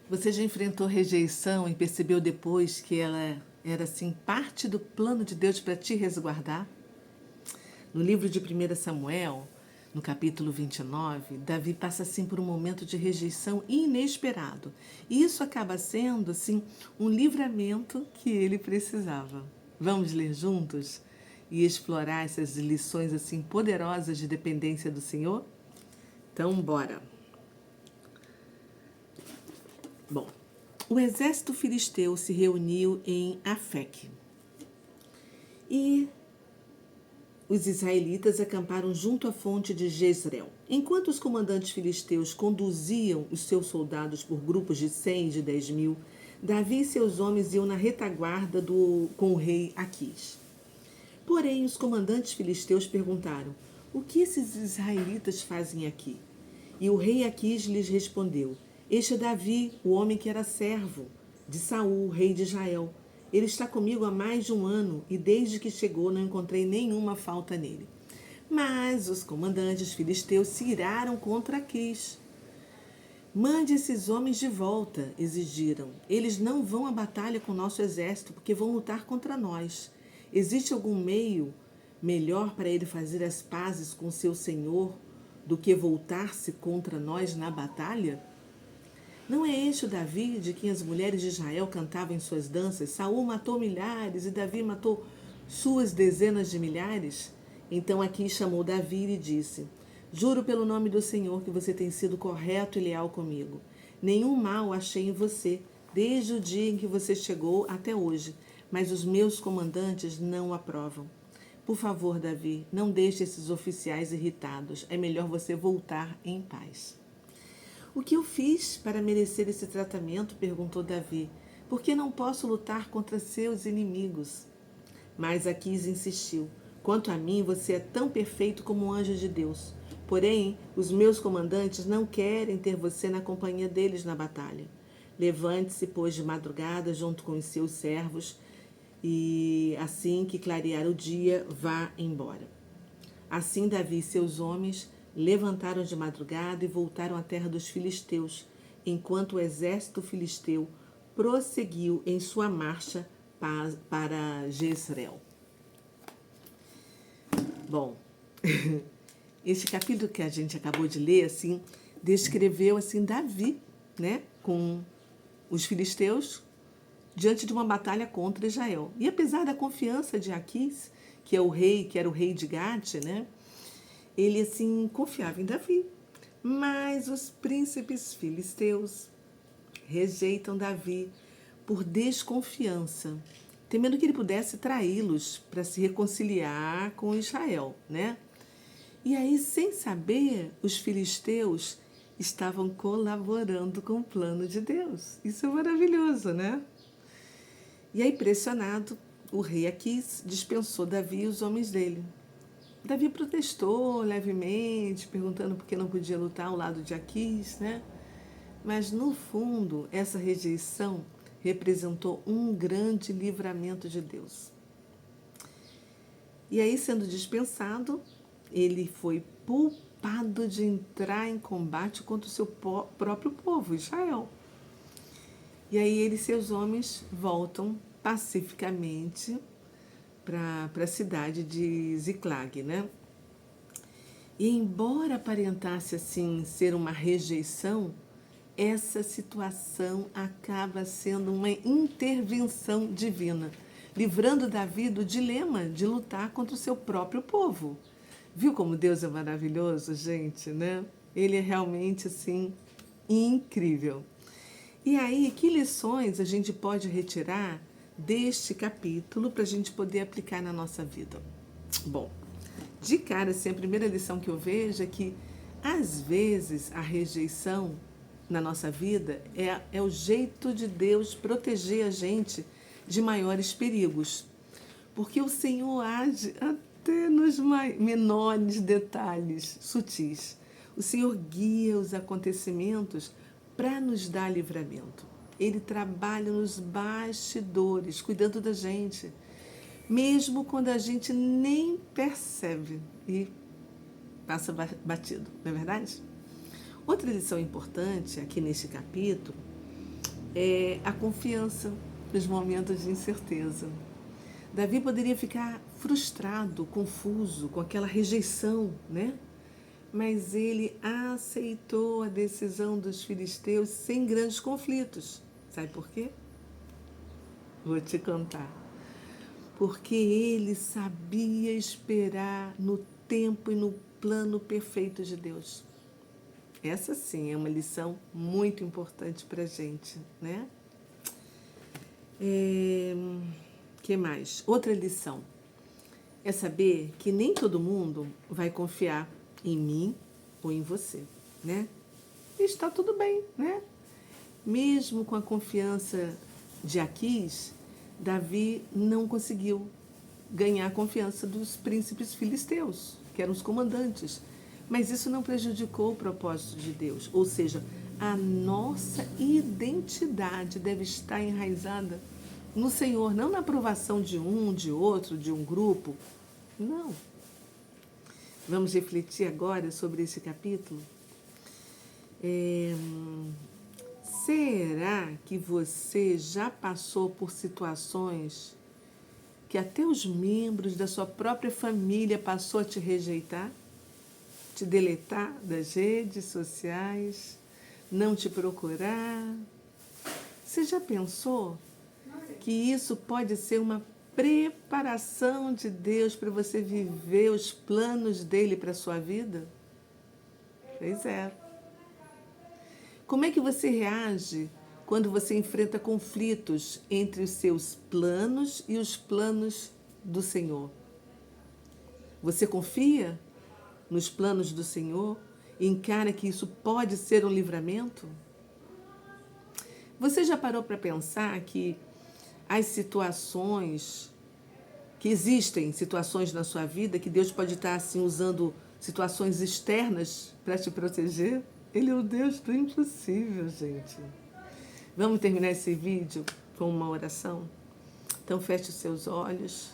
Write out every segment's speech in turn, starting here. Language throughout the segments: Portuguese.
Você já enfrentou rejeição e percebeu depois que ela era assim parte do plano de Deus para te resguardar? No livro de 1 Samuel, no capítulo 29, Davi passa assim por um momento de rejeição inesperado. E isso acaba sendo assim um livramento que ele precisava. Vamos ler juntos e explorar essas lições assim poderosas de dependência do Senhor? Então, bora. Bom, o exército filisteu se reuniu em Afeque e os israelitas acamparam junto à fonte de Jezreel. Enquanto os comandantes filisteus conduziam os seus soldados por grupos de 100 e de 10 mil, Davi e seus homens iam na retaguarda com o rei Aquis. Porém, os comandantes filisteus perguntaram: o que esses israelitas fazem aqui? E o rei Aquis lhes respondeu: este é Davi, o homem que era servo de Saul, rei de Israel. Ele está comigo há mais de um ano e desde que chegou não encontrei nenhuma falta nele. Mas os comandantes filisteus se iraram contra Aquis. Mande esses homens de volta, exigiram. Eles não vão à batalha com nosso exército porque vão lutar contra nós. Existe algum meio melhor para ele fazer as pazes com seu senhor do que voltar-se contra nós na batalha? Não é este o Davi de quem as mulheres de Israel cantavam em suas danças? Saul matou milhares e Davi matou suas dezenas de milhares? Então Aquis chamou Davi e lhe disse: juro pelo nome do Senhor que você tem sido correto e leal comigo. Nenhum mal achei em você, desde o dia em que você chegou até hoje, mas os meus comandantes não o aprovam. Por favor, Davi, não deixe esses oficiais irritados. É melhor você voltar em paz. O que eu fiz para merecer esse tratamento? Perguntou Davi. Por que não posso lutar contra seus inimigos? Mas Aquis insistiu. Quanto a mim, você é tão perfeito como um anjo de Deus. Porém, os meus comandantes não querem ter você na companhia deles na batalha. Levante-se, pois, de madrugada junto com os seus servos e, assim que clarear o dia, vá embora. Assim Davi e seus homens levantaram de madrugada e voltaram à terra dos filisteus, enquanto o exército filisteu prosseguiu em sua marcha para Jezreel. Bom, este capítulo que a gente acabou de ler, assim, descreveu assim Davi, né, com os filisteus diante de uma batalha contra Israel. E apesar da confiança de Aquis, que é o rei, que era o rei de Gate, né, ele assim confiava em Davi. Mas os príncipes filisteus rejeitam Davi por desconfiança, temendo que ele pudesse traí-los para se reconciliar com Israel, né? E aí, sem saber, os filisteus estavam colaborando com o plano de Deus. Isso é maravilhoso, né? E aí, pressionado, o rei Aquis dispensou Davi e os homens dele. Davi protestou levemente, perguntando por que não podia lutar ao lado de Aquis, né? Mas, no fundo, essa rejeição representou um grande livramento de Deus. E aí, sendo dispensado, ele foi poupado de entrar em combate contra o seu próprio povo, Israel. E aí ele e seus homens voltam pacificamente para a cidade de Ziclag, né? E embora aparentasse assim ser uma rejeição, essa situação acaba sendo uma intervenção divina, livrando Davi do dilema de lutar contra o seu próprio povo. Viu como Deus é maravilhoso, gente, né? Ele é realmente assim incrível. E aí, que lições a gente pode retirar deste capítulo para a gente poder aplicar na nossa vida? Bom, de cara, assim, a primeira lição que eu vejo é que, às vezes, a rejeição na nossa vida é o jeito de Deus proteger a gente de maiores perigos. Porque o Senhor age até nos menores detalhes sutis. O Senhor guia os acontecimentos para nos dar livramento. Ele trabalha nos bastidores, cuidando da gente, mesmo quando a gente nem percebe e passa batido, não é verdade? Outra lição importante aqui neste capítulo é a confiança nos momentos de incerteza. Davi poderia ficar frustrado, confuso com aquela rejeição, né? Mas ele aceitou a decisão dos filisteus sem grandes conflitos. Sabe por quê? Vou te contar. Porque ele sabia esperar no tempo e no plano perfeito de Deus. Essa sim é uma lição muito importante para a gente, né? Que mais? Outra lição é saber que nem todo mundo vai confiar em mim ou em você, né? E está tudo bem, né? Mesmo com a confiança de Aquis, Davi não conseguiu ganhar a confiança dos príncipes filisteus, que eram os comandantes. Mas isso não prejudicou o propósito de Deus. Ou seja, a nossa identidade deve estar enraizada no Senhor, não na aprovação de um, de outro, de um grupo. Não. Vamos refletir agora sobre esse capítulo? Será que você já passou por situações que até os membros da sua própria família passou a te rejeitar, te deletar das redes sociais, não te procurar? Você já pensou que isso pode ser uma preparação de Deus para você viver os planos dele para a sua vida? Pois é. Como é que você reage quando você enfrenta conflitos entre os seus planos e os planos do Senhor? Você confia nos planos do Senhor e encara que isso pode ser um livramento? Você já parou para pensar que as situações, que existem situações na sua vida que Deus pode estar assim usando situações externas para te proteger? Ele é o Deus do impossível, gente. Vamos terminar esse vídeo com uma oração? Então feche os seus olhos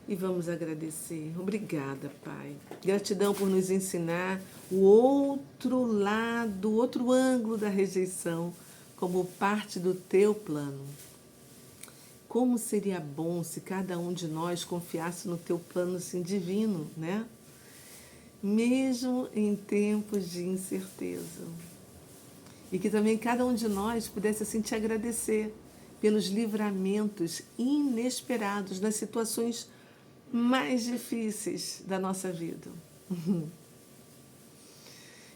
e vamos agradecer. Obrigada, Pai. Gratidão por nos ensinar o outro lado, o outro ângulo da rejeição como parte do teu plano. Como seria bom se cada um de nós confiasse no teu plano assim, divino, né? Mesmo em tempos de incerteza. E que também cada um de nós pudesse assim te agradecer pelos livramentos inesperados nas situações mais difíceis da nossa vida.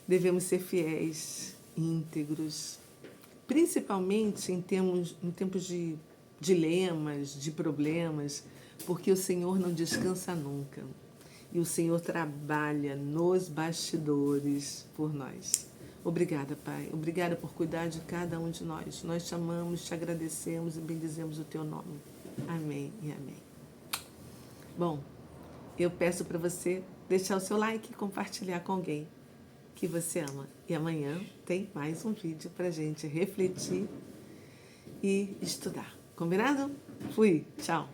Devemos ser fiéis, íntegros, principalmente em tempos de dilemas, de problemas, porque o Senhor não descansa nunca. E o Senhor trabalha nos bastidores por nós. Obrigada, Pai. Obrigada por cuidar de cada um de nós. Nós te amamos, te agradecemos e bendizemos o teu nome. Amém e amém. Bom, eu peço para você deixar o seu like e compartilhar com alguém que você ama. E amanhã tem mais um vídeo para a gente refletir e estudar. Combinado? Fui. Tchau.